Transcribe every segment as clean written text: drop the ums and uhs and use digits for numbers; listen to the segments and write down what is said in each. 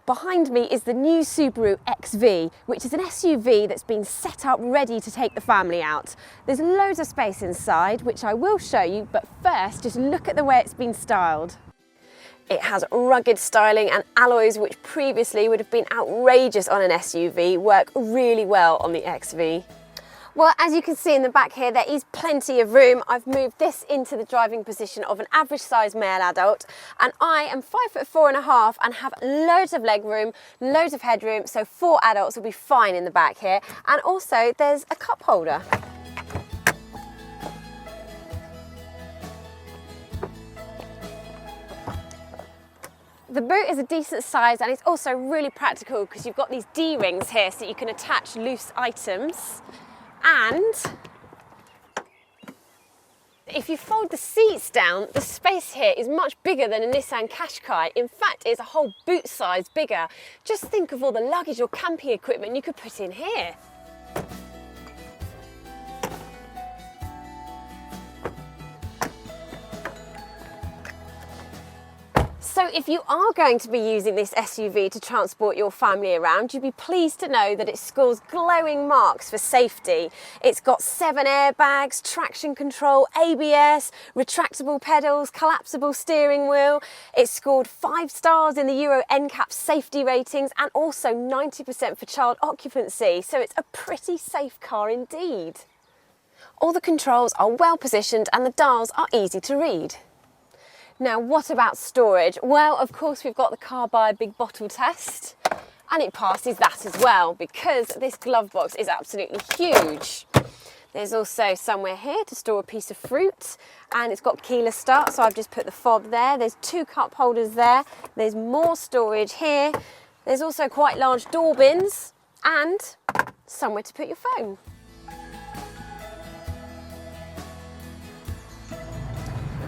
Behind me is the new Subaru XV, which is an SUV that's been set up ready to take the family out. There's loads of space inside, which I will show you, but first just look at the way it's been styled. It has rugged styling, and alloys which previously would have been outrageous on an SUV work really well on the XV. Well, as you can see in the back here, there is plenty of room. I've moved this into the driving position of an average sized male adult, and I am 5'4.5" and have loads of leg room, loads of headroom, so 4 adults will be fine in the back here. And also there's a cup holder. The boot is a decent size, and it's also really practical because you've got these D-rings here so you can attach loose items. And if you fold the seats down, the space here is much bigger than a Nissan Qashqai. In fact, it's a whole boot size bigger. Just think of all the luggage or camping equipment you could put in here. So if you are going to be using this SUV to transport your family around, you'd be pleased to know that it scores glowing marks for safety. It's got 7 airbags, traction control, ABS, retractable pedals, collapsible steering wheel. It's scored 5 stars in the Euro NCAP safety ratings, and also 90% for child occupancy. So it's a pretty safe car indeed. All the controls are well positioned and the dials are easy to read. Now, what about storage? Well, of course, we've got the CarBuyer big bottle test, and it passes that as well because this glove box is absolutely huge. There's also somewhere here to store a piece of fruit, and it's got keyless start, so I've just put the fob there. There's 2 cup holders there. There's more storage here. There's also quite large door bins and somewhere to put your phone.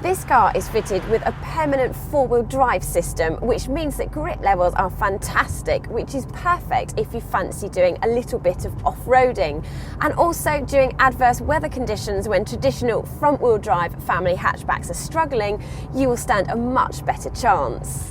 This car is fitted with a permanent 4-wheel drive system, which means that grip levels are fantastic, which is perfect if you fancy doing a little bit of off-roading. And also during adverse weather conditions, when traditional front-wheel drive family hatchbacks are struggling, you will stand a much better chance.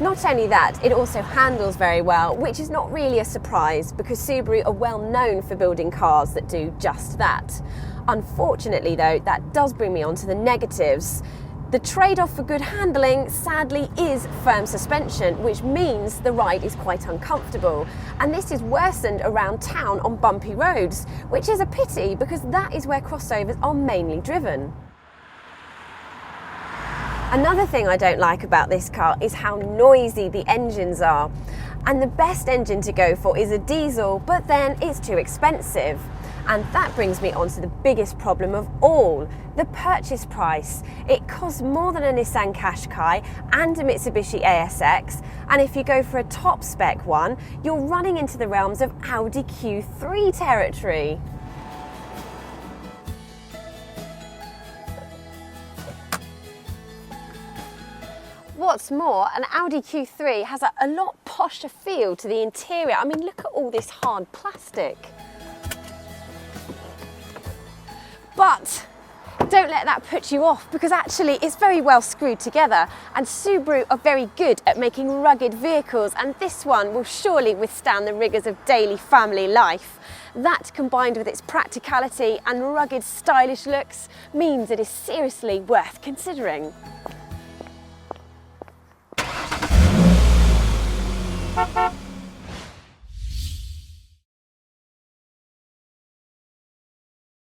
Not only that, it also handles very well, which is not really a surprise because Subaru are well known for building cars that do just that. Unfortunately though, that does bring me on to the negatives. The trade-off for good handling, sadly, is firm suspension, which means the ride is quite uncomfortable. And this is worsened around town on bumpy roads, which is a pity because that is where crossovers are mainly driven. Another thing I don't like about this car is how noisy the engines are. And the best engine to go for is a diesel, but then it's too expensive. And that brings me on to the biggest problem of all, the purchase price. It costs more than a Nissan Qashqai and a Mitsubishi ASX, and if you go for a top-spec one, you're running into the realms of Audi Q3 territory. What's more, an Audi Q3 has a lot posher feel to the interior. I mean, look at all this hard plastic. But don't let that put you off, because actually it's very well screwed together, and Subaru are very good at making rugged vehicles, and this one will surely withstand the rigours of daily family life. That, combined with its practicality and rugged stylish looks, means it is seriously worth considering.